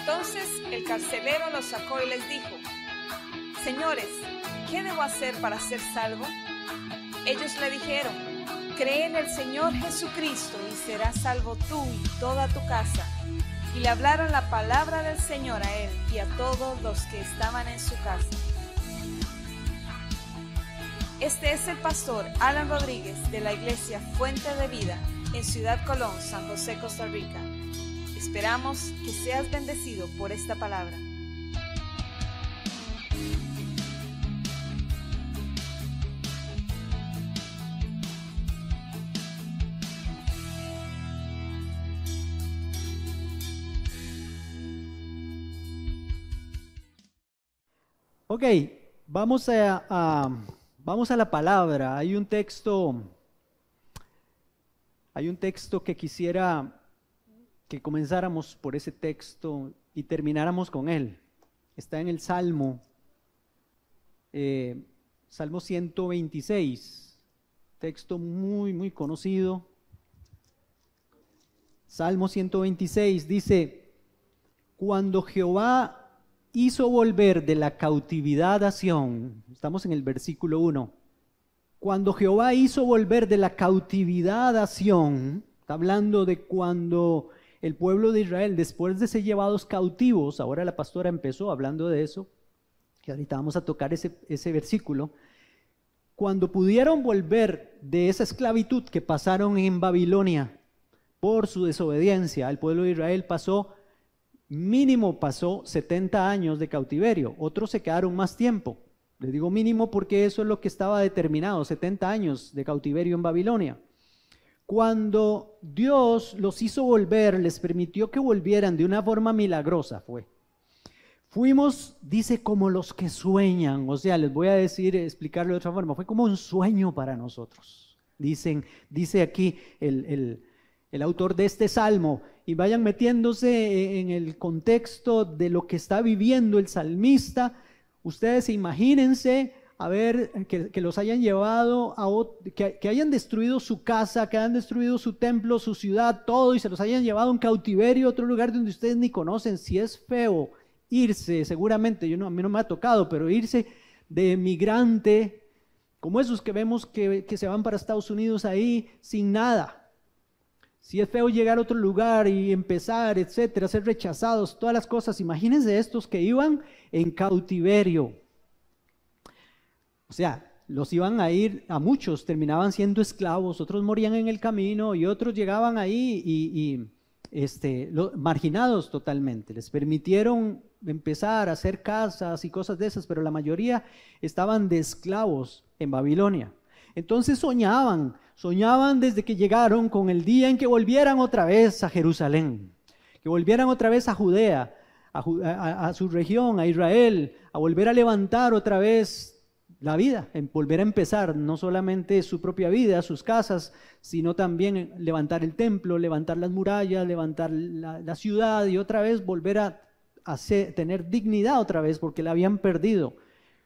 Entonces el carcelero los sacó y les dijo: Señores, ¿qué debo hacer para ser salvo? Ellos le dijeron: Cree en el Señor Jesucristo y serás salvo tú y toda tu casa. Y le hablaron la palabra del Señor a él y a todos los que estaban en su casa. Este es el pastor Alan Rodríguez de la iglesia Fuente de Vida en Ciudad Colón, San José, Costa Rica. Esperamos que seas bendecido por esta palabra. Ok, vamos a la palabra. Hay un texto que quisiera que comenzáramos por ese texto y termináramos con él. Está en el Salmo 126, texto muy conocido. Salmo 126 dice: Cuando Jehová hizo volver de la cautividad a Sión, estamos en el versículo 1, cuando Jehová hizo volver de la cautividad a Sión, está hablando de cuando el pueblo de Israel, después de ser llevados cautivos, ahora la pastora empezó hablando de eso, que ahorita vamos a tocar ese versículo, cuando pudieron volver de esa esclavitud que pasaron en Babilonia por su desobediencia, el pueblo de Israel pasó 70 años de cautiverio, otros se quedaron más tiempo. Les digo mínimo porque eso es lo que estaba determinado, 70 años de cautiverio en Babilonia. Cuando Dios los hizo volver, les permitió que volvieran de una forma milagrosa, fuimos, dice, como los que sueñan. O sea, les voy a explicarlo de otra forma, fue como un sueño para nosotros. Dice aquí el autor de este salmo, y vayan metiéndose en el contexto de lo que está viviendo el salmista. Ustedes imagínense a ver que los hayan llevado que hayan destruido su casa, que hayan destruido su templo, su ciudad, todo, y se los hayan llevado a un cautiverio, a otro lugar donde ustedes ni conocen. Si es feo irse, seguramente, a mí no me ha tocado, pero irse de migrante, como esos que vemos que se van para Estados Unidos ahí sin nada. Si es feo llegar a otro lugar y empezar, etcétera, ser rechazados, todas las cosas. Imagínense estos que iban en cautiverio. O sea, los iban a ir, a muchos terminaban siendo esclavos, otros morían en el camino y otros llegaban ahí marginados totalmente. Les permitieron empezar a hacer casas y cosas de esas, pero la mayoría estaban de esclavos en Babilonia. Entonces soñaban desde que llegaron con el día en que volvieran otra vez a Jerusalén, que volvieran otra vez a Judea, a su región, a Israel, a volver a levantar otra vez la vida, en volver a empezar, no solamente su propia vida, sus casas, sino también levantar el templo, levantar las murallas, levantar la ciudad y otra vez volver a tener dignidad otra vez, porque la habían perdido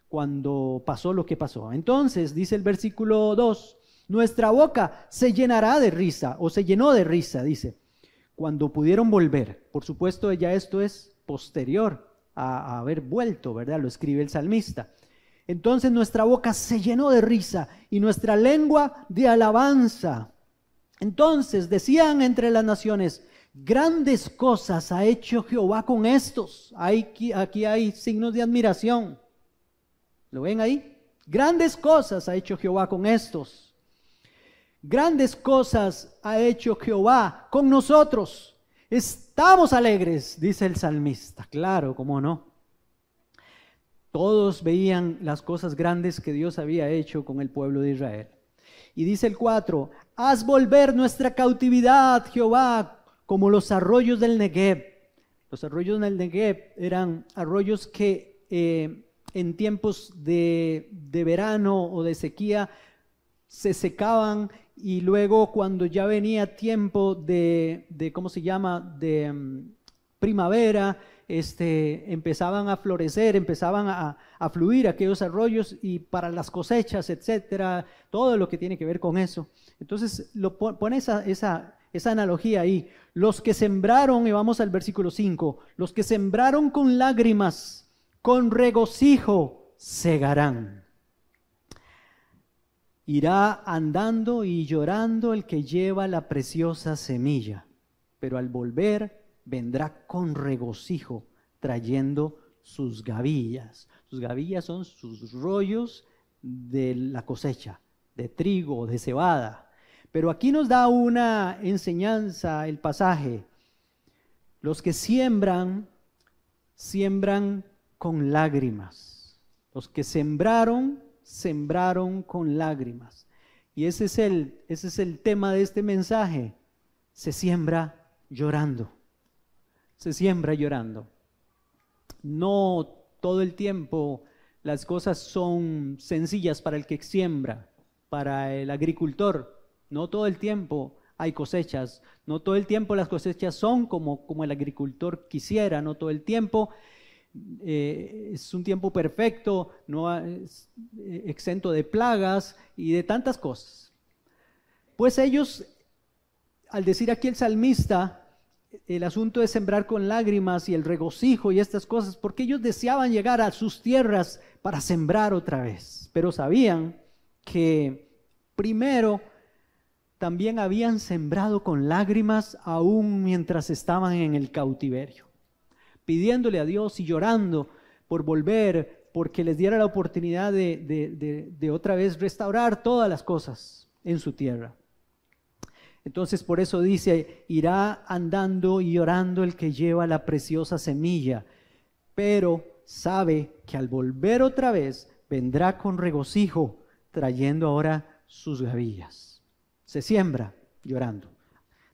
cuando pasó lo que pasó. Entonces, dice el versículo 2, nuestra boca se llenará de risa, o se llenó de risa, dice, cuando pudieron volver. Por supuesto, ya esto es posterior a haber vuelto, ¿verdad? Lo escribe el salmista. Entonces, nuestra boca se llenó de risa y nuestra lengua de alabanza. Entonces, decían entre las naciones, grandes cosas ha hecho Jehová con estos. Aquí hay signos de admiración. ¿Lo ven ahí? Grandes cosas ha hecho Jehová con estos. Grandes cosas ha hecho Jehová con nosotros. Estamos alegres, dice el salmista. Claro, cómo no. Todos veían las cosas grandes que Dios había hecho con el pueblo de Israel. Y dice el 4, haz volver nuestra cautividad, Jehová, como los arroyos del Negev. Los arroyos del Negev eran arroyos que en tiempos de verano o de sequía se secaban, y luego cuando ya venía tiempo de ¿cómo se llama?, de primavera, empezaban a florecer, empezaban a fluir aquellos arroyos, y para las cosechas, etcétera, todo lo que tiene que ver con eso. Entonces pone esa analogía ahí. Los que sembraron, y vamos al versículo 5, los que sembraron con lágrimas, con regocijo segarán. Irá andando y llorando el que lleva la preciosa semilla, pero al volver vendrá con regocijo, trayendo sus gavillas. Sus gavillas son sus rollos de la cosecha, de trigo, de cebada. Pero aquí nos da una enseñanza el pasaje. Los que siembran, siembran con lágrimas. Los que sembraron, sembraron con lágrimas. Y ese es el tema de este mensaje. Se siembra llorando. Se siembra llorando. No todo el tiempo las cosas son sencillas para el que siembra, para el agricultor. No todo el tiempo hay cosechas. No todo el tiempo las cosechas son como el agricultor quisiera. No todo el tiempo es un tiempo perfecto, no es exento de plagas y de tantas cosas. Pues ellos, al decir aquí el salmista, el asunto de sembrar con lágrimas y el regocijo y estas cosas, porque ellos deseaban llegar a sus tierras para sembrar otra vez, pero sabían que primero también habían sembrado con lágrimas aún mientras estaban en el cautiverio, pidiéndole a Dios y llorando por volver, porque les diera la oportunidad de otra vez restaurar todas las cosas en su tierra. Entonces por eso dice, irá andando y llorando el que lleva la preciosa semilla, pero sabe que al volver otra vez vendrá con regocijo, trayendo ahora sus gavillas. Se siembra llorando.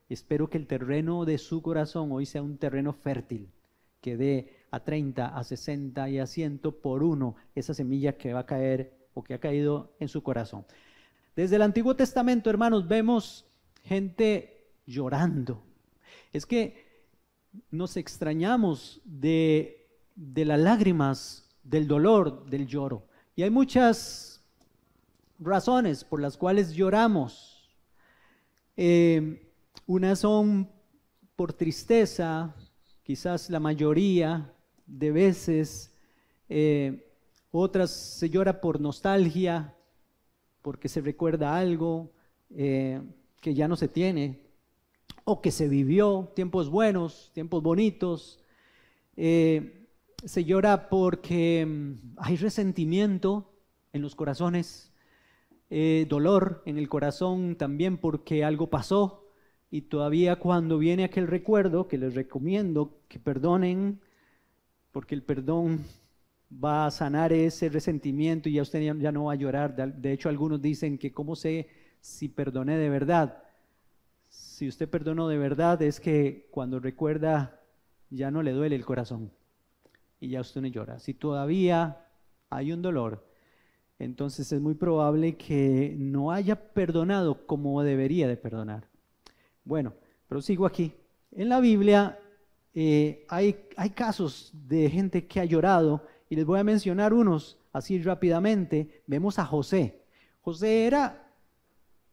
Espero que el terreno de su corazón hoy sea un terreno fértil, que dé a 30, a 60 y a 100 por uno esa semilla que va a caer o que ha caído en su corazón. Desde el Antiguo Testamento, hermanos, vemos gente llorando. Es que nos extrañamos de las lágrimas, del dolor, del lloro. Y hay muchas razones por las cuales lloramos. Unas son por tristeza, quizás la mayoría de veces. Otras se llora por nostalgia, porque se recuerda algo que ya no se tiene, o que se vivió, tiempos buenos, tiempos bonitos. Se llora porque hay resentimiento en los corazones, dolor en el corazón también porque algo pasó, y todavía cuando viene aquel recuerdo, que les recomiendo que perdonen, porque el perdón va a sanar ese resentimiento y ya usted ya no va a llorar. De hecho, algunos dicen que ¿cómo sé si perdoné de verdad? Si usted perdonó de verdad es que cuando recuerda ya no le duele el corazón y ya usted no llora. Si todavía hay un dolor, entonces es muy probable que no haya perdonado como debería de perdonar. Bueno, pero sigo aquí. En la Biblia hay casos de gente que ha llorado y les voy a mencionar unos así rápidamente. Vemos a José. José era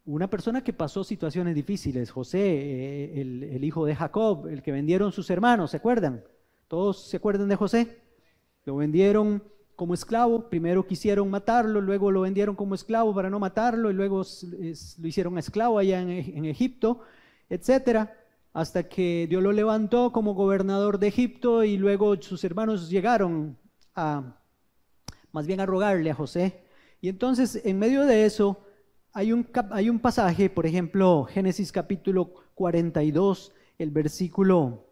una persona que pasó situaciones difíciles. José, el hijo de Jacob, el que vendieron sus hermanos, ¿se acuerdan? ¿Todos se acuerdan de José? Lo vendieron como esclavo, primero quisieron matarlo, luego lo vendieron como esclavo para no matarlo y luego lo hicieron esclavo allá en Egipto, etcétera, hasta que Dios lo levantó como gobernador de Egipto y luego sus hermanos llegaron más bien a rogarle a José. Y entonces en medio de eso hay un pasaje, por ejemplo, Génesis capítulo 42, el versículo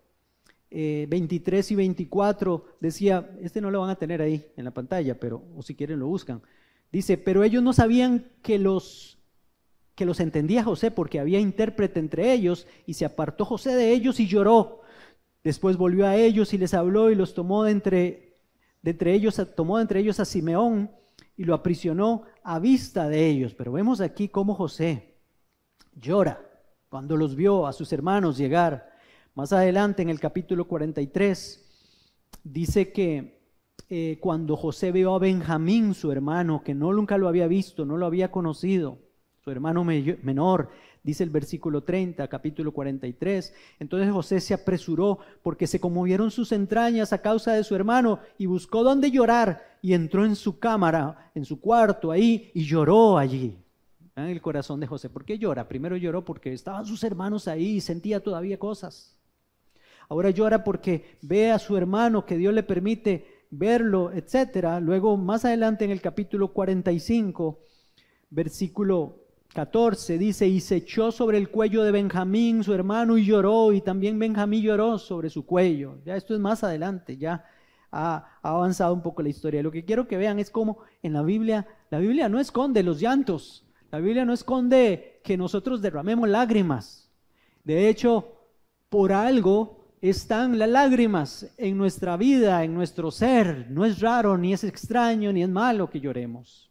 23 y 24, decía, no lo van a tener ahí en la pantalla, pero o si quieren lo buscan. Dice, pero ellos no sabían que los entendía José, porque había intérprete entre ellos, y se apartó José de ellos y lloró. Después volvió a ellos y les habló y los tomó de entre ellos a Simeón y lo aprisionó a vista de ellos. Pero vemos aquí cómo José llora cuando los vio a sus hermanos llegar. Más adelante en el capítulo 43 dice que cuando José vio a Benjamín, su hermano, que nunca lo había visto, no lo había conocido, su hermano menor, dice el versículo 30, capítulo 43. Entonces José se apresuró porque se conmovieron sus entrañas a causa de su hermano y buscó dónde llorar y entró en su cámara, en su cuarto ahí y lloró allí. En el corazón de José. ¿Por qué llora? Primero lloró porque estaban sus hermanos ahí y sentía todavía cosas. Ahora llora porque ve a su hermano que Dios le permite verlo, etcétera. Luego más adelante en el capítulo 45, versículo 14 dice, y se echó sobre el cuello de Benjamín, su hermano, y lloró, y también Benjamín lloró sobre su cuello. Ya esto es más adelante, ya ha avanzado un poco la historia. Lo que quiero que vean es cómo en la Biblia no esconde los llantos, la Biblia no esconde que nosotros derramemos lágrimas. De hecho, por algo están las lágrimas en nuestra vida, en nuestro ser. No es raro, ni es extraño, ni es malo que lloremos.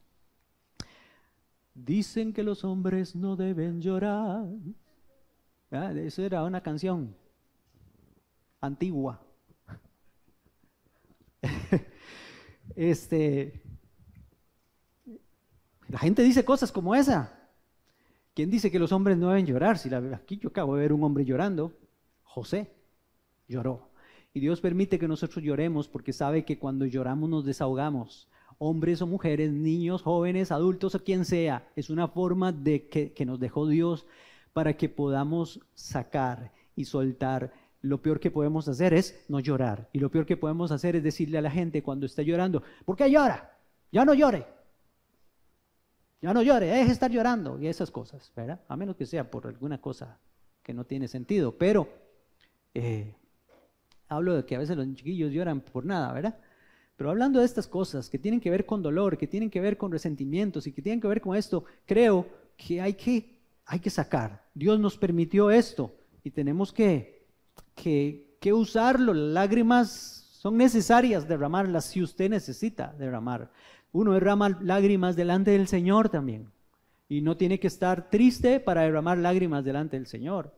Dicen que los hombres no deben llorar. Eso era una canción antigua. La gente dice cosas como esa. ¿Quién dice que los hombres no deben llorar? Si aquí yo acabo de ver un hombre llorando. José lloró. Y Dios permite que nosotros lloremos porque sabe que cuando lloramos nos desahogamos. Hombres o mujeres, niños, jóvenes, adultos o quien sea. Es una forma de que nos dejó Dios para que podamos sacar y soltar. Lo peor que podemos hacer es no llorar. Y lo peor que podemos hacer es decirle a la gente cuando está llorando, ¿por qué llora? Ya no llore. Ya no llore, deje de estar llorando. Y esas cosas, ¿verdad? A menos que sea por alguna cosa que no tiene sentido. Pero hablo de que a veces los chiquillos lloran por nada, ¿verdad? Pero hablando de estas cosas que tienen que ver con dolor, que tienen que ver con resentimientos y que tienen que ver con esto, creo que hay que sacar. Dios nos permitió esto y tenemos que usarlo. Las lágrimas son necesarias derramarlas si usted necesita derramar. Uno derrama lágrimas delante del Señor también y no tiene que estar triste para derramar lágrimas delante del Señor.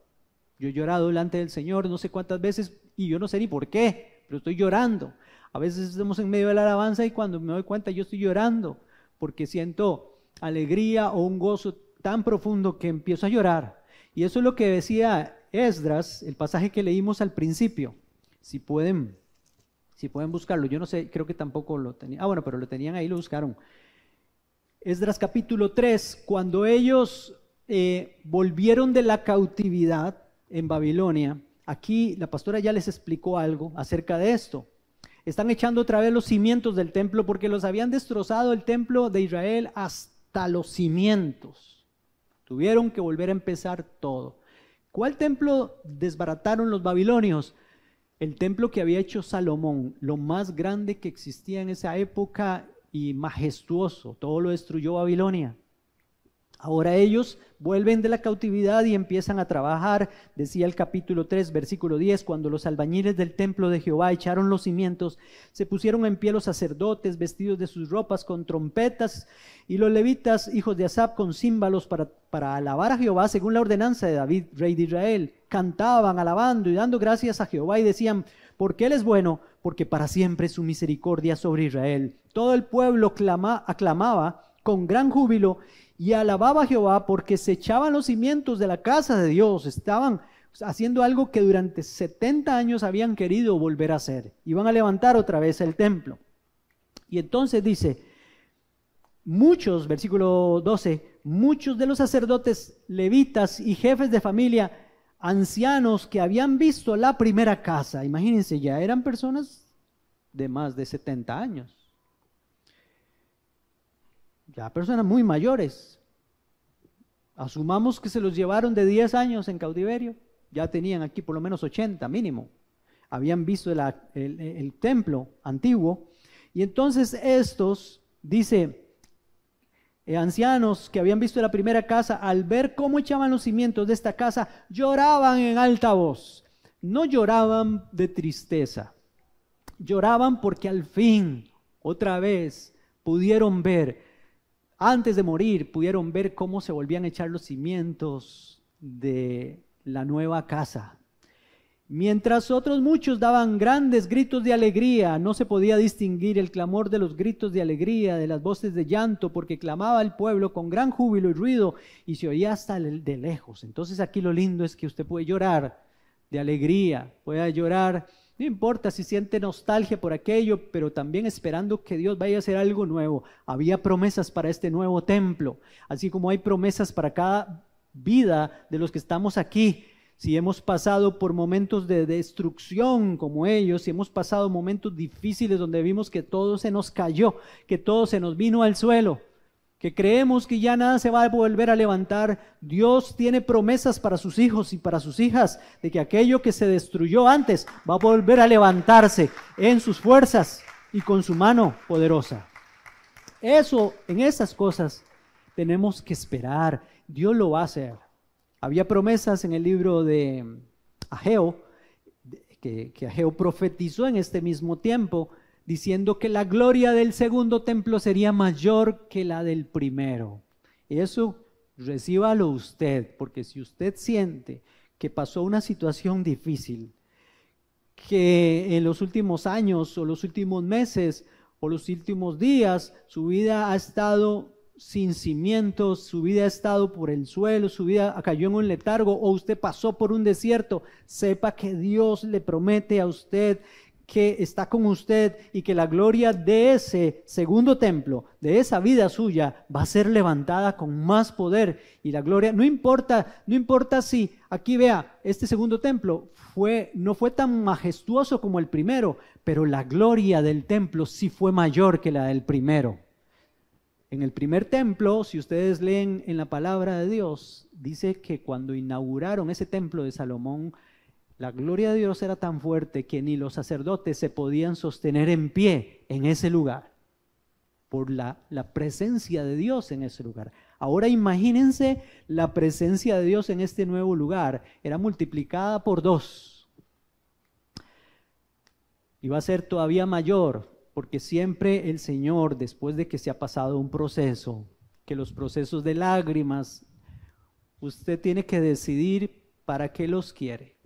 Yo he llorado delante del Señor no sé cuántas veces y yo no sé ni por qué, pero estoy llorando. A veces estamos en medio de la alabanza y cuando me doy cuenta yo estoy llorando porque siento alegría o un gozo tan profundo que empiezo a llorar. Y eso es lo que decía Esdras, el pasaje que leímos al principio. Si pueden buscarlo, yo no sé, creo que tampoco lo tenía. Bueno, pero lo tenían ahí, lo buscaron. Esdras capítulo 3, cuando ellos volvieron de la cautividad en Babilonia, aquí la pastora ya les explicó algo acerca de esto. Están echando otra vez los cimientos del templo porque los habían destrozado el templo de Israel hasta los cimientos. Tuvieron que volver a empezar todo. ¿Cuál templo desbarataron los babilonios? El templo que había hecho Salomón, lo más grande que existía en esa época y majestuoso. Todo lo destruyó Babilonia. Ahora ellos vuelven de la cautividad y empiezan a trabajar. Decía el capítulo 3, versículo 10, cuando los albañiles del templo de Jehová echaron los cimientos, se pusieron en pie los sacerdotes vestidos de sus ropas con trompetas y los levitas, hijos de Asaf, con címbalos para alabar a Jehová según la ordenanza de David, rey de Israel. Cantaban, alabando y dando gracias a Jehová y decían, porque Él es bueno, porque para siempre es su misericordia sobre Israel. Todo el pueblo aclamaba con gran júbilo y alababa a Jehová porque se echaban los cimientos de la casa de Dios. Estaban haciendo algo que durante 70 años habían querido volver a hacer. Iban a levantar otra vez el templo. Y entonces dice, muchos, versículo 12, muchos de los sacerdotes, levitas y jefes de familia, ancianos que habían visto la primera casa, imagínense, ya eran personas de más de 70 años. Ya personas muy mayores. Asumamos que se los llevaron de 10 años en cautiverio. Ya tenían aquí por lo menos 80 mínimo. Habían visto el templo antiguo. Y entonces estos, dice, ancianos que habían visto la primera casa, al ver cómo echaban los cimientos de esta casa, lloraban en alta voz. No lloraban de tristeza. Lloraban porque al fin, otra vez, pudieron ver. Antes de morir pudieron ver cómo se volvían a echar los cimientos de la nueva casa. Mientras otros muchos daban grandes gritos de alegría, no se podía distinguir el clamor de los gritos de alegría, de las voces de llanto, porque clamaba el pueblo con gran júbilo y ruido y se oía hasta de lejos. Entonces aquí lo lindo es que usted puede llorar de alegría, puede llorar, no importa si siente nostalgia por aquello, pero también esperando que Dios vaya a hacer algo nuevo. Había promesas para este nuevo templo, así como hay promesas para cada vida de los que estamos aquí. Si hemos pasado por momentos de destrucción como ellos, si hemos pasado momentos difíciles donde vimos que todo se nos cayó, que todo se nos vino al suelo, que creemos que ya nada se va a volver a levantar, Dios tiene promesas para sus hijos y para sus hijas de que aquello que se destruyó antes va a volver a levantarse en sus fuerzas y con su mano poderosa. Eso, en esas cosas tenemos que esperar. Dios lo va a hacer. Había promesas en el libro de Ageo, que Ageo profetizó en este mismo tiempo, diciendo que la gloria del segundo templo sería mayor que la del primero. Eso recíbalo usted, porque si usted siente que pasó una situación difícil, que en los últimos años o los últimos meses o los últimos días su vida ha estado sin cimientos, su vida ha estado por el suelo, su vida cayó en un letargo o usted pasó por un desierto, sepa que Dios le promete a usted que está con usted y que la gloria de ese segundo templo, de esa vida suya, va a ser levantada con más poder. Y la gloria, no importa si, aquí vea, este segundo templo no fue tan majestuoso como el primero, pero la gloria del templo sí fue mayor que la del primero. En el primer templo, si ustedes leen en la palabra de Dios, dice que cuando inauguraron ese templo de Salomón, la gloria de Dios era tan fuerte que ni los sacerdotes se podían sostener en pie en ese lugar, por la presencia de Dios en ese lugar. Ahora imagínense la presencia de Dios en este nuevo lugar, era multiplicada por 2. Y va a ser todavía mayor, porque siempre el Señor, después de que se ha pasado un proceso, que los procesos de lágrimas, usted tiene que decidir para qué los quiere.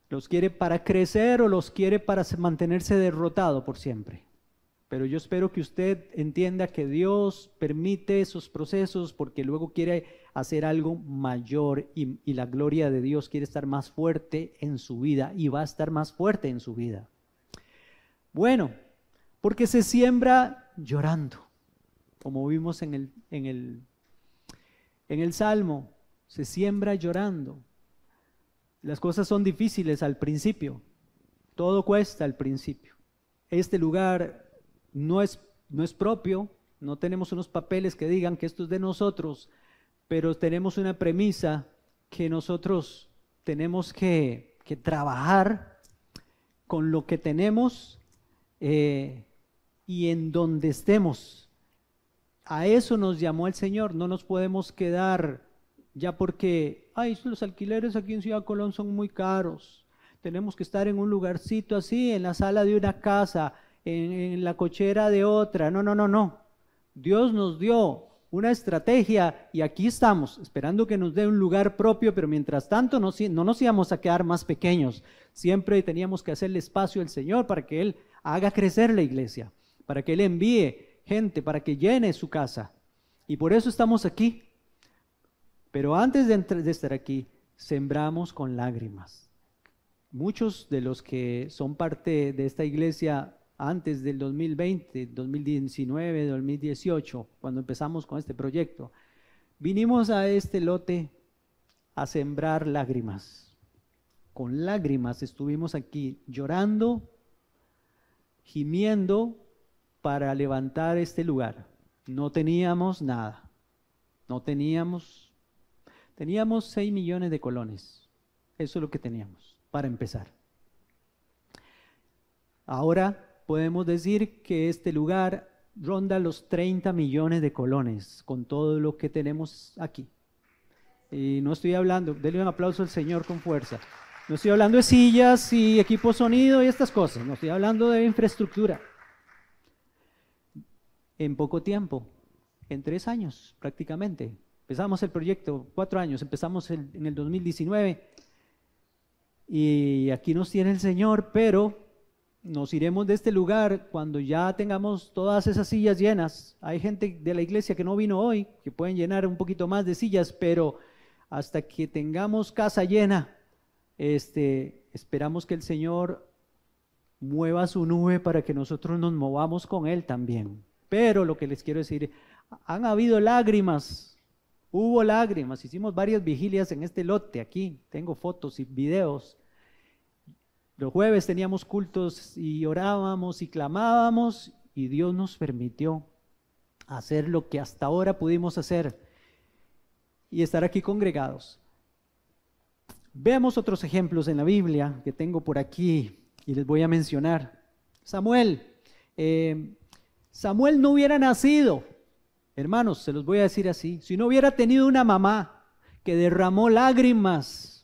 ¿Los quiere para crecer o los quiere para mantenerse derrotado por siempre? Pero yo espero que usted entienda que Dios permite esos procesos porque luego quiere hacer algo mayor y la gloria de Dios quiere estar más fuerte en su vida y va a estar más fuerte en su vida. Bueno, porque se siembra llorando, como vimos en el Salmo, se siembra llorando. Las cosas son difíciles al principio, todo cuesta al principio. Este lugar no es propio, no tenemos unos papeles que digan que esto es de nosotros, pero tenemos una premisa que nosotros tenemos que trabajar con lo que tenemos y en donde estemos. A eso nos llamó el Señor, no nos podemos quedar ya porque, los alquileres aquí en Ciudad Colón son muy caros, tenemos que estar en un lugarcito así, en la sala de una casa, en la cochera de otra. No. Dios nos dio una estrategia y aquí estamos, esperando que nos dé un lugar propio, pero mientras tanto no nos íbamos a quedar más pequeños. Siempre teníamos que hacerle espacio al Señor para que Él haga crecer la iglesia, para que Él envíe gente, para que llene su casa. Y por eso estamos aquí. Pero antes de estar aquí, sembramos con lágrimas. Muchos de los que son parte de esta iglesia antes del 2020, 2019, 2018, cuando empezamos con este proyecto, vinimos a este lote a sembrar lágrimas. Con lágrimas estuvimos aquí llorando, gimiendo para levantar este lugar. No teníamos nada, teníamos 6 millones de colones, eso es lo que teníamos para empezar. Ahora podemos decir que este lugar ronda los 30 millones de colones con todo lo que tenemos aquí. Y no estoy hablando, denle un aplauso al Señor con fuerza. No estoy hablando de sillas y equipo sonido y estas cosas, no estoy hablando de infraestructura. En poco tiempo, en 3 años prácticamente, empezamos el proyecto, 4 años, empezamos en el 2019. y aquí nos tiene el Señor, pero nos iremos de este lugar cuando ya tengamos todas esas sillas llenas. Hay gente de la iglesia que no vino hoy, que pueden llenar un poquito más de sillas, pero hasta que tengamos casa llena, esperamos que el Señor mueva su nube para que nosotros nos movamos con Él también. Pero lo que les quiero decir, han habido lágrimas, hubo lágrimas, hicimos varias vigilias en este lote aquí, tengo fotos y videos. Los jueves teníamos cultos y orábamos y clamábamos y Dios nos permitió hacer lo que hasta ahora pudimos hacer y estar aquí congregados. Vemos otros ejemplos en la Biblia que tengo por aquí y les voy a mencionar. Samuel no hubiera nacido, hermanos, se los voy a decir así, si no hubiera tenido una mamá que derramó lágrimas.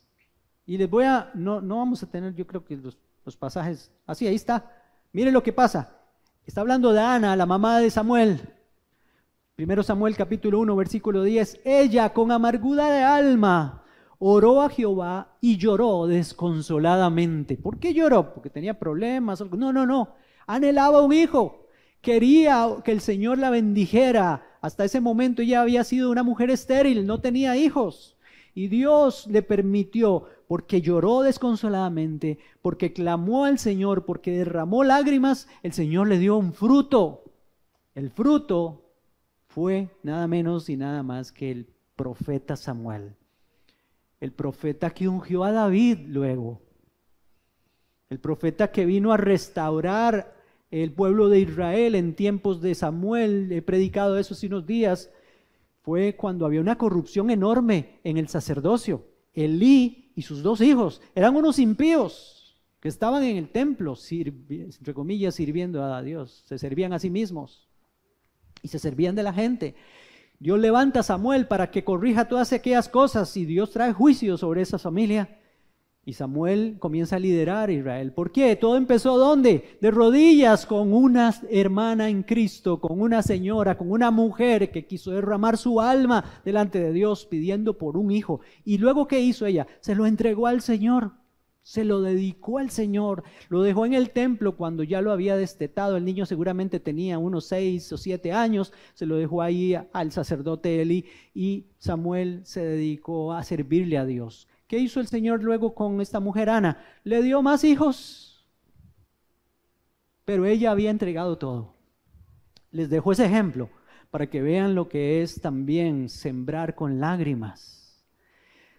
Y les voy a, no vamos a tener, yo creo que los pasajes, así, ahí está. Miren lo que pasa. Está hablando de Ana, la mamá de Samuel. 1 Samuel capítulo 1, versículo 10. Ella con amargura de alma oró a Jehová y lloró desconsoladamente. ¿Por qué lloró? Porque tenía problemas. No. Anhelaba un hijo. Quería que el Señor la bendijera. Hasta ese momento ella había sido una mujer estéril, no tenía hijos. Y Dios le permitió, porque lloró desconsoladamente, porque clamó al Señor, porque derramó lágrimas, el Señor le dio un fruto. El fruto fue nada menos y nada más que el profeta Samuel. El profeta que ungió a David luego. El profeta que vino a restaurar el pueblo de Israel en tiempos de Samuel. He predicado eso hace unos días. Fue cuando había una corrupción enorme en el sacerdocio. Elí y sus 2 hijos eran unos impíos que estaban en el templo, entre comillas, sirviendo a Dios. Se servían a sí mismos y se servían de la gente. Dios levanta a Samuel para que corrija todas aquellas cosas y Dios trae juicio sobre esa familia. Y Samuel comienza a liderar a Israel. ¿Por qué? Todo empezó ¿dónde? De rodillas con una hermana en Cristo, con una señora, con una mujer que quiso derramar su alma delante de Dios pidiendo por un hijo. Y luego ¿qué hizo ella? Se lo entregó al Señor, se lo dedicó al Señor, lo dejó en el templo cuando ya lo había destetado. El niño seguramente tenía unos 6 o 7 años, se lo dejó ahí al sacerdote Eli y Samuel se dedicó a servirle a Dios. ¿Qué hizo el Señor luego con esta mujer Ana? Le dio más hijos, pero ella había entregado todo. Les dejo ese ejemplo para que vean lo que es también sembrar con lágrimas.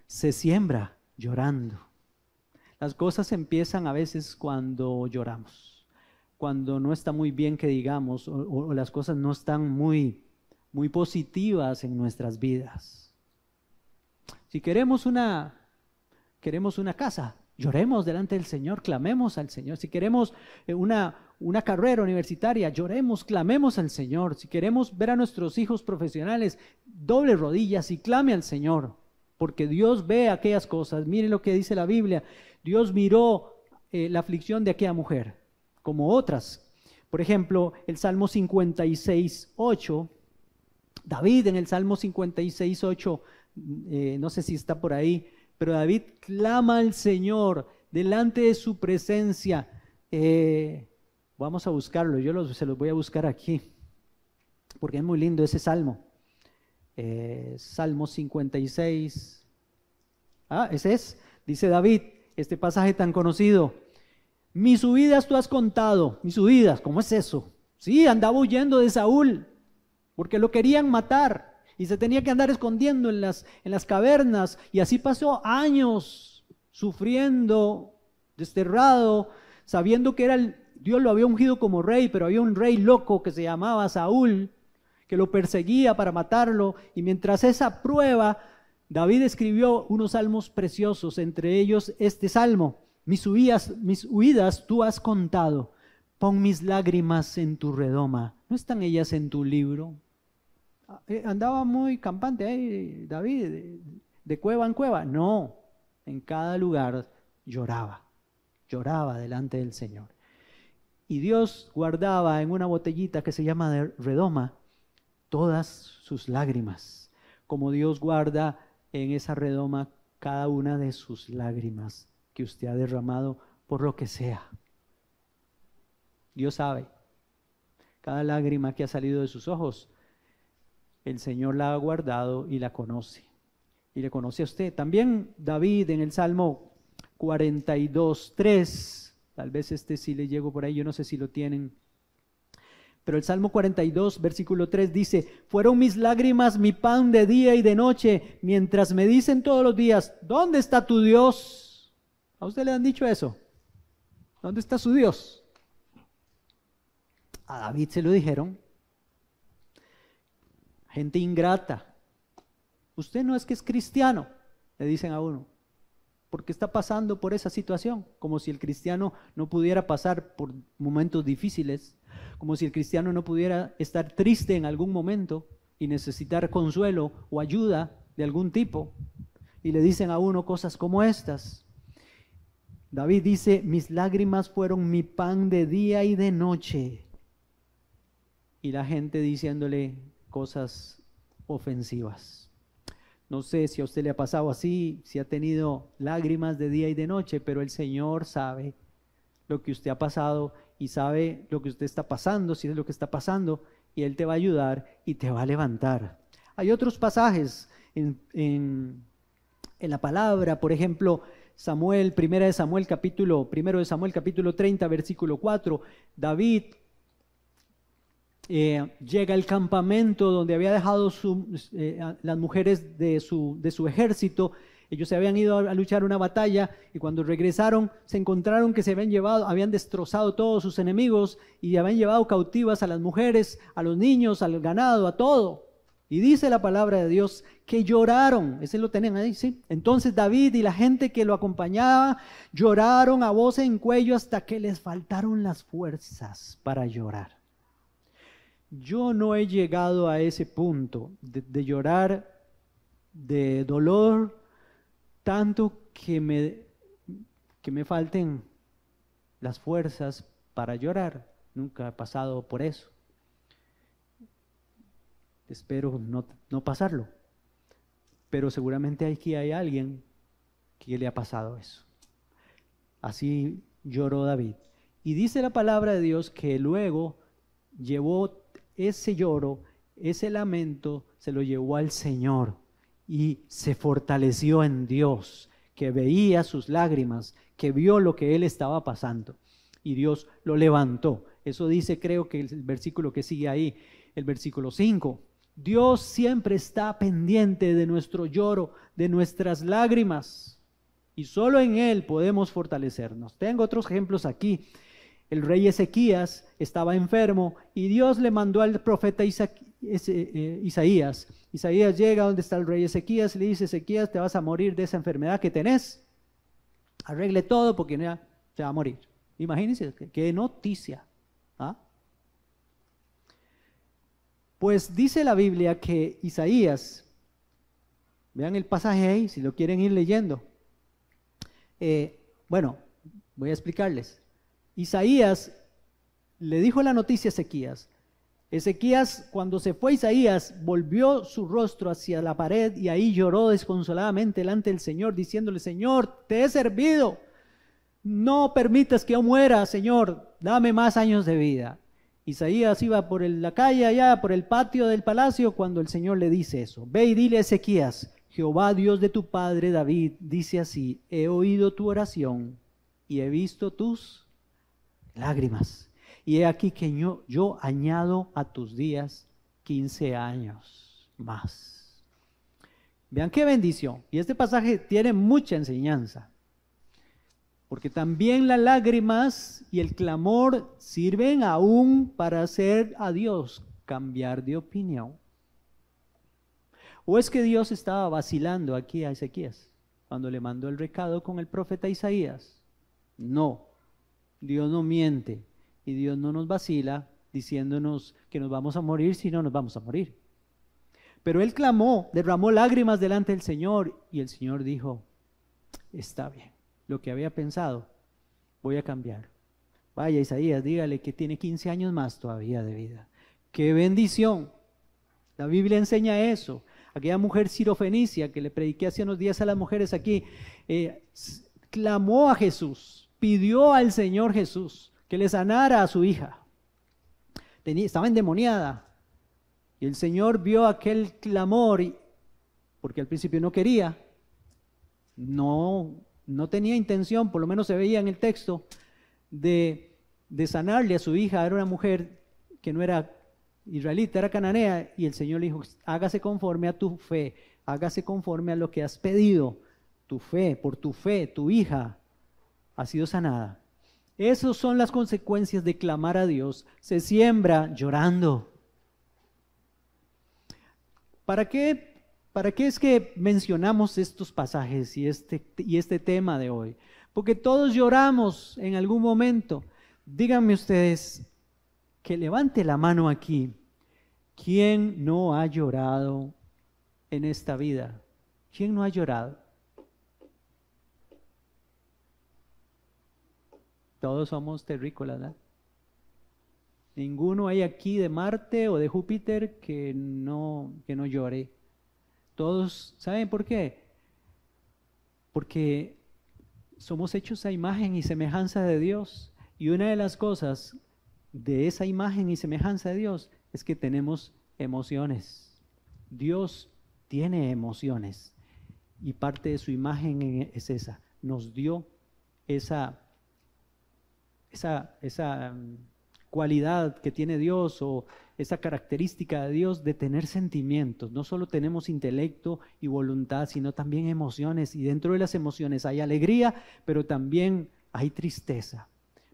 Se siembra llorando. Las cosas empiezan a veces cuando lloramos, cuando no está muy bien que digamos, o las cosas no están muy positivas en nuestras vidas. Si queremos una casa, lloremos delante del Señor, clamemos al Señor. Si queremos una carrera universitaria, lloremos, clamemos al Señor. Si queremos ver a nuestros hijos profesionales, doble rodillas y clame al Señor, porque Dios ve aquellas cosas. Miren lo que dice la Biblia. Dios miró la aflicción de aquella mujer, como otras. Por ejemplo, el Salmo 56:8, David en el Salmo 56:8, no sé si está por ahí, pero David clama al Señor delante de su presencia. Vamos a buscarlo, se los voy a buscar aquí, porque es muy lindo ese salmo. Salmo 56. Ese es, dice David, este pasaje tan conocido. Mis huidas tú has contado. Mis huidas, ¿cómo es eso? Sí, andaba huyendo de Saúl, porque lo querían matar. Y se tenía que andar escondiendo en las cavernas. Y así pasó años sufriendo, desterrado, sabiendo que Dios lo había ungido como rey, pero había un rey loco que se llamaba Saúl, que lo perseguía para matarlo. Y mientras esa prueba, David escribió unos salmos preciosos, entre ellos este salmo. Mis huidas tú has contado, pon mis lágrimas en tu redoma. ¿No están ellas en tu libro? Andaba muy campante ahí David, de cueva en cueva. No, en cada lugar lloraba delante del Señor. Y Dios guardaba en una botellita que se llama de redoma todas sus lágrimas, como Dios guarda en esa redoma cada una de sus lágrimas que usted ha derramado por lo que sea. Dios sabe. Cada lágrima que ha salido de sus ojos, el Señor la ha guardado y la conoce. Y le conoce a usted. También David en el Salmo 42:3, tal vez este sí le llego por ahí, yo no sé si lo tienen. Pero el Salmo 42, versículo 3 dice: fueron mis lágrimas mi pan de día y de noche, mientras me dicen todos los días, ¿dónde está tu Dios? ¿A usted le han dicho eso? ¿Dónde está su Dios? A David se lo dijeron. Gente ingrata. Usted no es que es cristiano, le dicen a uno, porque está pasando por esa situación, como si el cristiano no pudiera pasar por momentos difíciles, como si el cristiano no pudiera estar triste en algún momento y necesitar consuelo o ayuda de algún tipo. Y le dicen a uno cosas como estas. David dice: mis lágrimas fueron mi pan de día y de noche. Y la gente diciéndole cosas ofensivas. No sé si a usted le ha pasado así, si ha tenido lágrimas de día y de noche, pero el Señor sabe lo que usted ha pasado y sabe lo que usted está pasando, si es lo que está pasando, y Él te va a ayudar y te va a levantar. Hay otros pasajes en la palabra, por ejemplo, Primero de Samuel capítulo 30, versículo 4, David llega al campamento donde había dejado las mujeres de su ejército. Ellos se habían ido a luchar una batalla y cuando regresaron se encontraron que habían destrozado todos sus enemigos y habían llevado cautivas a las mujeres, a los niños, al ganado, a todo. Y dice la palabra de Dios que lloraron. Ese lo tenían ahí, ¿sí? Entonces David y la gente que lo acompañaba lloraron a voz en cuello hasta que les faltaron las fuerzas para llorar. Yo no he llegado a ese punto de llorar de dolor tanto que me falten las fuerzas para llorar. Nunca he pasado por eso. Espero no pasarlo. Pero seguramente aquí hay alguien que le ha pasado eso. Así lloró David. Y dice la palabra de Dios que luego llevó ese lloro, ese lamento, se lo llevó al Señor y se fortaleció en Dios, que veía sus lágrimas, que vio lo que él estaba pasando y Dios lo levantó. Eso dice, creo que el versículo que sigue ahí, el versículo 5. Dios siempre está pendiente de nuestro lloro, de nuestras lágrimas, y solo en Él podemos fortalecernos. Tengo otros ejemplos aquí. El rey Ezequías estaba enfermo y Dios le mandó al profeta Isaías. Isaías llega donde está el rey Ezequías y le dice: Ezequías, te vas a morir de esa enfermedad que tenés. Arregle todo porque ya te va a morir. Imagínense, qué noticia. ¿Ah? Pues dice la Biblia que Isaías, vean el pasaje ahí, si lo quieren ir leyendo. Bueno, voy a explicarles. Isaías le dijo la noticia a Ezequías. Ezequías, cuando se fue Isaías, volvió su rostro hacia la pared y ahí lloró desconsoladamente delante del Señor, diciéndole: Señor, te he servido, no permitas que yo muera, Señor, dame más años de vida. Isaías iba por la calle allá, por el patio del palacio, cuando el Señor le dice eso: ve y dile a Ezequías, Jehová Dios de tu padre David dice así: he oído tu oración y he visto tus lágrimas, y he aquí que yo añado a tus días 15 años más. Vean qué bendición. Y este pasaje tiene mucha enseñanza, porque también las lágrimas y el clamor sirven aún para hacer a Dios cambiar de opinión. ¿O es que Dios estaba vacilando aquí a Ezequías cuando le mandó el recado con el profeta Isaías? No. Dios no miente y Dios no nos vacila diciéndonos que nos vamos a morir, si no nos vamos a morir. Pero él clamó, derramó lágrimas delante del Señor y el Señor dijo: está bien, lo que había pensado voy a cambiar. Vaya Isaías, dígale que tiene 15 años más todavía de vida. ¡Qué bendición! La Biblia enseña eso. Aquella mujer sirofenicia que le prediqué hace unos días a las mujeres aquí, clamó a Jesús, pidió al Señor Jesús que le sanara a su hija. Estaba endemoniada y el Señor vio aquel clamor, porque al principio no quería, no tenía intención, por lo menos se veía en el texto, de sanarle a su hija. Era una mujer que no era israelita, era cananea, y el Señor le dijo: hágase conforme a tu fe, hágase conforme a lo que has pedido. Tu fe, por tu fe, tu hija ha sido sanada. Esas son las consecuencias de clamar a Dios. Se siembra llorando. ¿Para qué es que mencionamos estos pasajes y este tema de hoy? Porque todos lloramos en algún momento. Díganme ustedes, que levante la mano aquí, ¿quién no ha llorado en esta vida? ¿Quién no ha llorado? Todos somos terrícolas, ¿verdad? Ninguno hay aquí de Marte o de Júpiter que no llore. Todos, ¿saben por qué? Porque somos hechos a imagen y semejanza de Dios. Y una de las cosas de esa imagen y semejanza de Dios es que tenemos emociones. Dios tiene emociones y parte de su imagen es esa. Nos dio esa cualidad que tiene Dios, o esa característica de Dios de tener sentimientos. No solo tenemos intelecto y voluntad, sino también emociones, y dentro de las emociones hay alegría, pero también hay tristeza.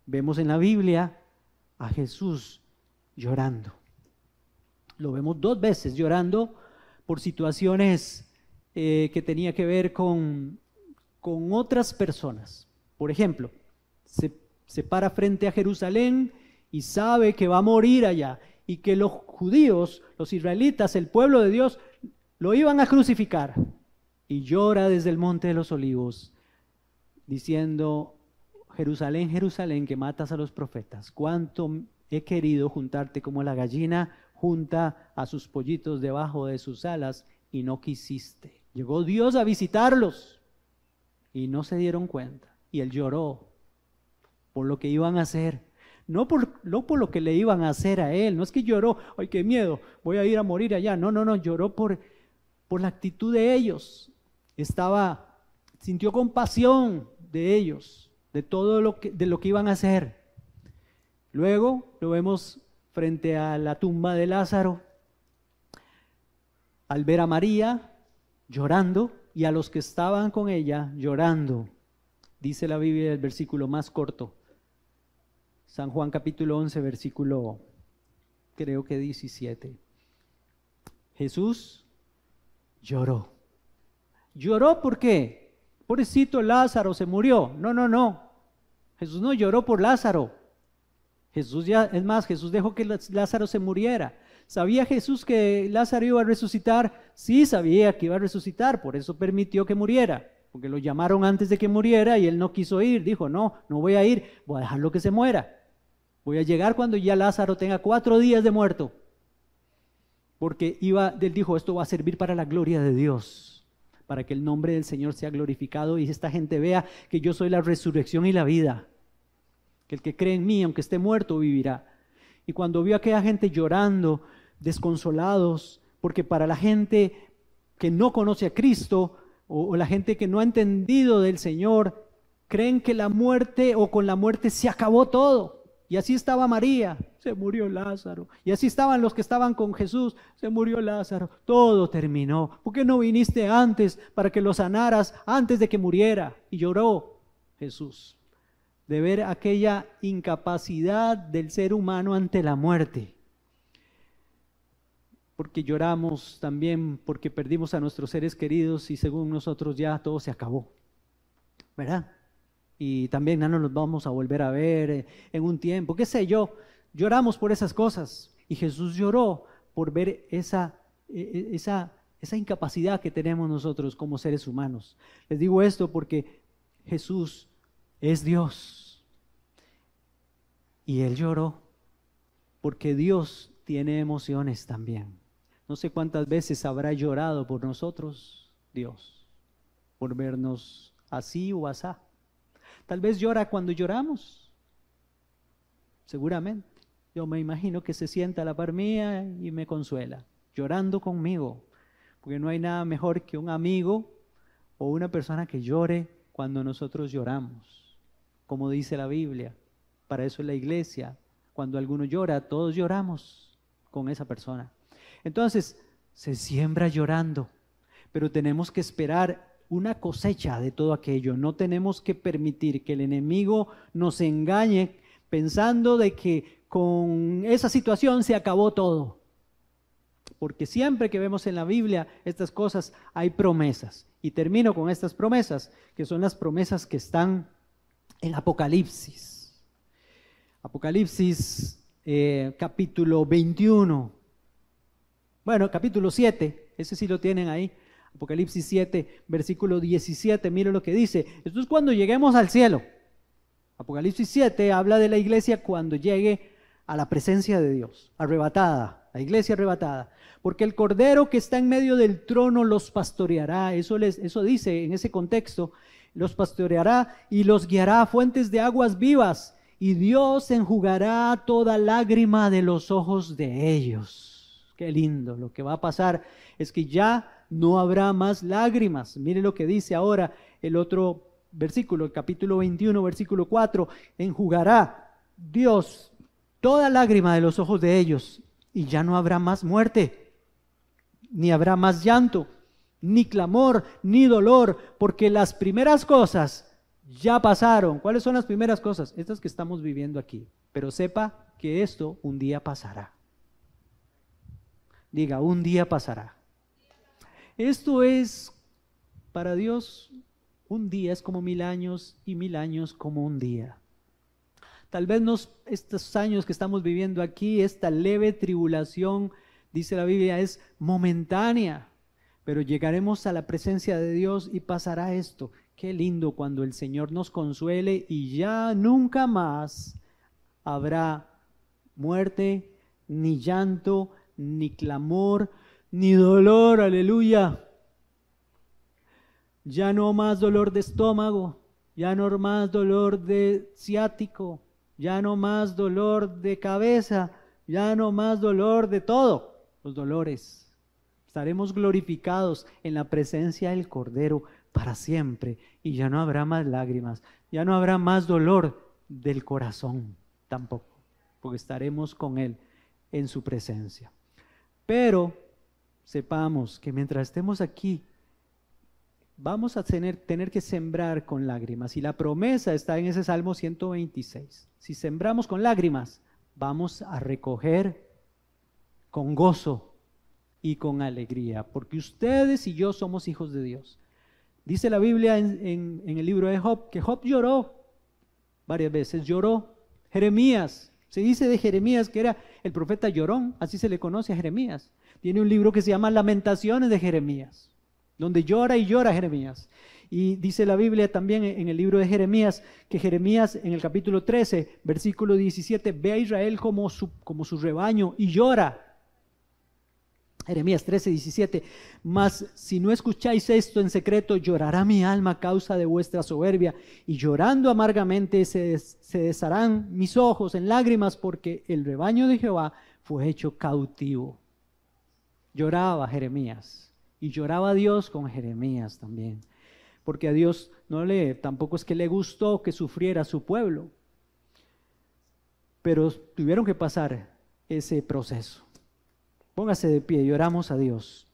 Vemos en la Biblia a Jesús llorando. Lo vemos 2 veces llorando por situaciones que tenía que ver con otras personas. Por ejemplo, se para frente a Jerusalén y sabe que va a morir allá, y que los judíos, los israelitas, el pueblo de Dios, lo iban a crucificar. Y llora desde el Monte de los Olivos, diciendo: Jerusalén, Jerusalén, que matas a los profetas, cuánto he querido juntarte como la gallina junta a sus pollitos debajo de sus alas, y no quisiste. Llegó Dios a visitarlos y no se dieron cuenta, y él lloró por lo que iban a hacer, no por lo que le iban a hacer a él. No es que lloró: ay, qué miedo, voy a ir a morir allá. No, lloró por la actitud de ellos. Sintió compasión de ellos, de todo lo que iban a hacer. Luego lo vemos frente a la tumba de Lázaro, al ver a María llorando y a los que estaban con ella llorando. Dice la Biblia, el versículo más corto, San Juan capítulo 11, versículo creo que 17. Jesús lloró. ¿Lloró por qué? Pobrecito Lázaro, se murió. No. Jesús no lloró por Lázaro. Jesús dejó que Lázaro se muriera. ¿Sabía Jesús que Lázaro iba a resucitar? Sí, sabía que iba a resucitar, por eso permitió que muriera, porque lo llamaron antes de que muriera y él no quiso ir. Dijo: no voy a ir, voy a dejarlo que se muera. Voy a llegar cuando ya Lázaro tenga 4 días de muerto. Porque él dijo: esto va a servir para la gloria de Dios, para que el nombre del Señor sea glorificado y esta gente vea que yo soy la resurrección y la vida, que el que cree en mí, aunque esté muerto, vivirá. Y cuando vio a aquella gente llorando, desconsolados, porque para la gente que no conoce a Cristo, o la gente que no ha entendido del Señor, creen que la muerte, o con la muerte se acabó todo. Y así estaba María, se murió Lázaro. Y así estaban los que estaban con Jesús, se murió Lázaro. Todo terminó. ¿Por qué no viniste antes para que lo sanaras antes de que muriera? Y lloró Jesús de ver aquella incapacidad del ser humano ante la muerte. Porque lloramos también porque perdimos a nuestros seres queridos y según nosotros ya todo se acabó, ¿verdad? Y también no nos vamos a volver a ver en un tiempo, qué sé yo. Lloramos por esas cosas, y Jesús lloró por ver esa incapacidad que tenemos nosotros como seres humanos. Les digo esto porque Jesús es Dios, y Él lloró porque Dios tiene emociones también. No sé cuántas veces habrá llorado por nosotros Dios, por vernos así o asá. Tal vez llora cuando lloramos. Seguramente. Yo me imagino que se sienta a la par mía y me consuela, llorando conmigo. Porque no hay nada mejor que un amigo o una persona que llore cuando nosotros lloramos. Como dice la Biblia, para eso es la iglesia. Cuando alguno llora, todos lloramos con esa persona. Entonces, se siembra llorando, pero tenemos que esperar una cosecha de todo aquello. No tenemos que permitir que el enemigo nos engañe pensando de que con esa situación se acabó todo. Porque siempre que vemos en la Biblia estas cosas hay promesas. Y termino con estas promesas, que son las promesas que están en Apocalipsis. Apocalipsis capítulo 21. Bueno, capítulo 7, ese sí lo tienen ahí. Apocalipsis 7, versículo 17, mire lo que dice. Esto es cuando lleguemos al cielo. Apocalipsis 7 habla de la iglesia cuando llegue a la presencia de Dios, arrebatada, la iglesia arrebatada. Porque el Cordero que está en medio del trono los pastoreará. Eso dice en ese contexto, los pastoreará y los guiará a fuentes de aguas vivas. Y Dios enjugará toda lágrima de los ojos de ellos. Qué lindo, lo que va a pasar es que ya no habrá más lágrimas. Mire lo que dice ahora el otro versículo, el capítulo 21, versículo 4. Enjugará Dios toda lágrima de los ojos de ellos y ya no habrá más muerte, ni habrá más llanto, ni clamor, ni dolor, porque las primeras cosas ya pasaron. ¿Cuáles son las primeras cosas? Estas que estamos viviendo aquí. Pero sepa que esto un día pasará. Diga, un día pasará. Esto es, para Dios, un día es como 1000 años y 1000 años como un día. Tal vez estos años que estamos viviendo aquí, esta leve tribulación, dice la Biblia, es momentánea, pero llegaremos a la presencia de Dios y pasará esto. Qué lindo cuando el Señor nos consuele y ya nunca más habrá muerte, ni llanto, ni clamor, ni dolor, aleluya. Ya no más dolor de estómago, ya no más dolor de ciático, ya no más dolor de cabeza, ya no más dolor de todo, los dolores. Estaremos glorificados en la presencia del Cordero para siempre y ya no habrá más lágrimas, ya no habrá más dolor del corazón tampoco, porque estaremos con Él en su presencia. Pero sepamos que mientras estemos aquí, vamos a tener que sembrar con lágrimas. Y la promesa está en ese Salmo 126. Si sembramos con lágrimas, vamos a recoger con gozo y con alegría, porque ustedes y yo somos hijos de Dios. Dice la Biblia en el libro de Job, que Job lloró varias veces, lloró. Jeremías, se dice de Jeremías que era el profeta llorón, así se le conoce a Jeremías. Tiene un libro que se llama Lamentaciones de Jeremías, donde llora y llora Jeremías. Y dice la Biblia también en el libro de Jeremías, que Jeremías en el capítulo 13, versículo 17, ve a Israel como su rebaño y llora. Jeremías 13, 17, mas si no escucháis esto en secreto, llorará mi alma a causa de vuestra soberbia, y llorando amargamente se desharán mis ojos en lágrimas, porque el rebaño de Jehová fue hecho cautivo. Lloraba Jeremías, y lloraba Dios con Jeremías también, porque a Dios tampoco es que le gustó que sufriera su pueblo, pero tuvieron que pasar ese proceso. Póngase de pie y oramos a Dios,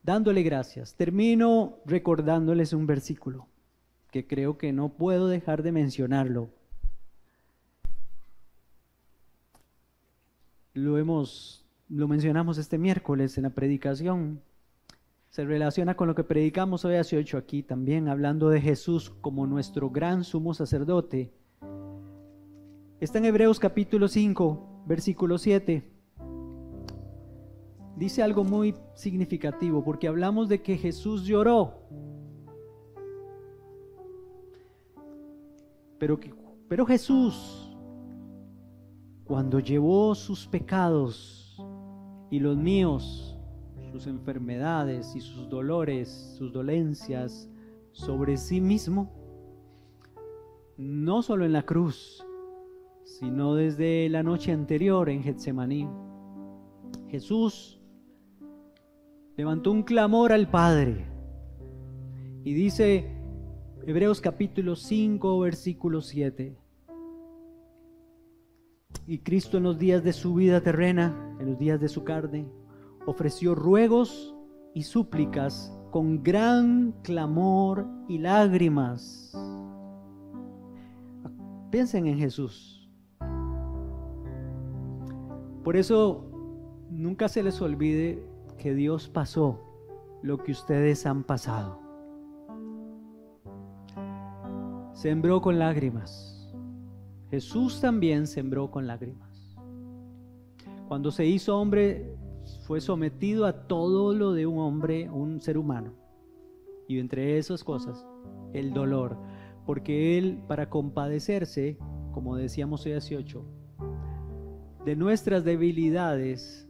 dándole gracias. Termino recordándoles un versículo que creo que no puedo dejar de mencionarlo. Lo mencionamos este miércoles en la predicación. Se relaciona con lo que predicamos hoy hace 8 aquí también, hablando de Jesús como nuestro gran sumo sacerdote. Está en Hebreos capítulo 5, versículo 7. Dice algo muy significativo, porque hablamos de que Jesús lloró. Pero Jesús, cuando llevó sus pecados y los míos, sus enfermedades y sus dolores, sus dolencias sobre sí mismo, no solo en la cruz, sino desde la noche anterior en Getsemaní. Jesús levantó un clamor al Padre y dice Hebreos capítulo 5, versículo 7: y Cristo en los días de su vida terrena, en los días de su carne, ofreció ruegos y súplicas con gran clamor y lágrimas. Piensen en Jesús. Por eso nunca se les olvide que Dios pasó lo que ustedes han pasado. Sembró con lágrimas. Jesús también sembró con lágrimas. Cuando se hizo hombre, fue sometido a todo lo de un hombre, un ser humano. Y entre esas cosas, el dolor. Porque Él, para compadecerse, como decíamos hoy 18, de nuestras debilidades,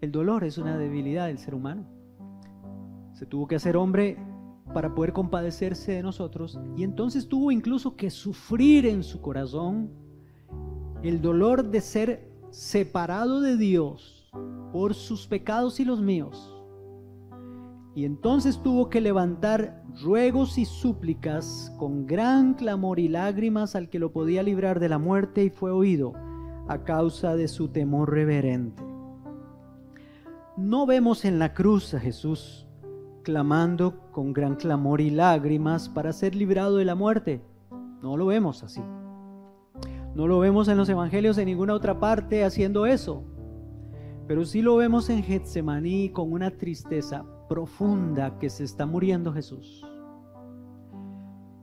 el dolor es una debilidad del ser humano. Se tuvo que hacer hombre para poder compadecerse de nosotros, y entonces tuvo incluso que sufrir en su corazón el dolor de ser separado de Dios por sus pecados y los míos. Y entonces tuvo que levantar ruegos y súplicas con gran clamor y lágrimas al que lo podía librar de la muerte, y fue oído a causa de su temor reverente. No vemos en la cruz a Jesús clamando con gran clamor y lágrimas para ser librado de la muerte. No lo vemos así. No lo vemos en los evangelios en ninguna otra parte haciendo eso. Pero sí lo vemos en Getsemaní con una tristeza profunda, que se está muriendo Jesús.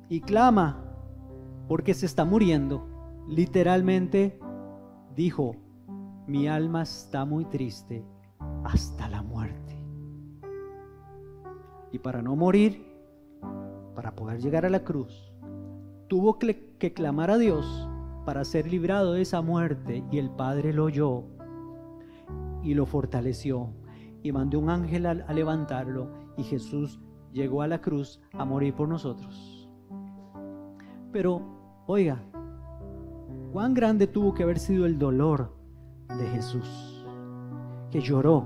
Y clama porque se está muriendo. Literalmente dijo: mi alma está muy triste hasta la muerte. Y para no morir, para poder llegar a la cruz, tuvo que clamar a Dios para ser librado de esa muerte, y el Padre lo oyó y lo fortaleció y mandó un ángel a levantarlo, y Jesús llegó a la cruz a morir por nosotros. Pero oiga, cuán grande tuvo que haber sido el dolor de Jesús, que lloró.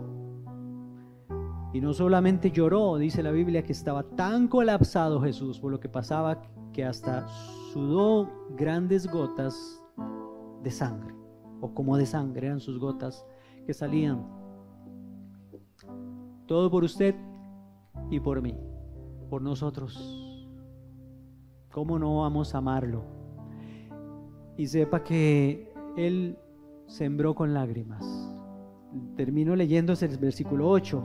Y no solamente lloró, dice la Biblia que estaba tan colapsado Jesús por lo que pasaba, que hasta sudó grandes gotas de sangre, o como de sangre eran sus gotas que salían. Todo por usted y por mí, por nosotros. ¿Cómo no vamos a amarlo? Y sepa que Él sembró con lágrimas. Termino leyéndose el versículo 8.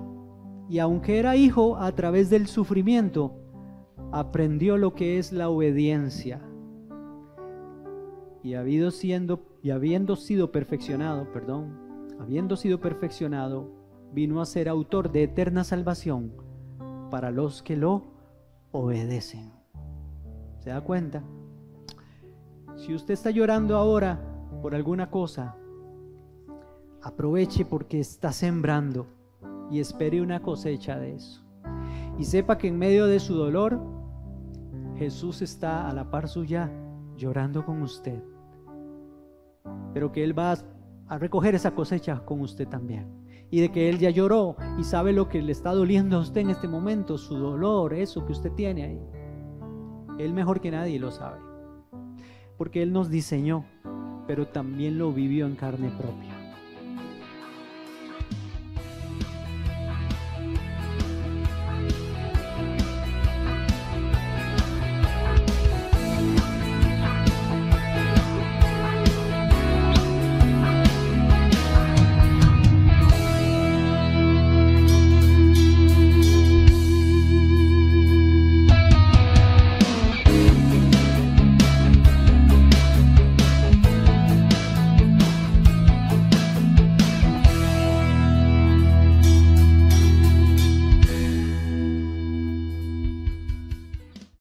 Y aunque era hijo, a través del sufrimiento aprendió lo que es la obediencia. Y habiendo sido perfeccionado, vino a ser autor de eterna salvación para los que lo obedecen. ¿Se da cuenta? Si usted está llorando ahora por alguna cosa, aproveche porque está sembrando y espere una cosecha de eso. Y sepa que en medio de su dolor, Jesús está a la par suya llorando con usted, pero que Él va a recoger esa cosecha con usted también. Y de que Él ya lloró y sabe lo que le está doliendo a usted en este momento, su dolor, eso que usted tiene ahí. Él mejor que nadie lo sabe, porque Él nos diseñó, pero también lo vivió en carne propia.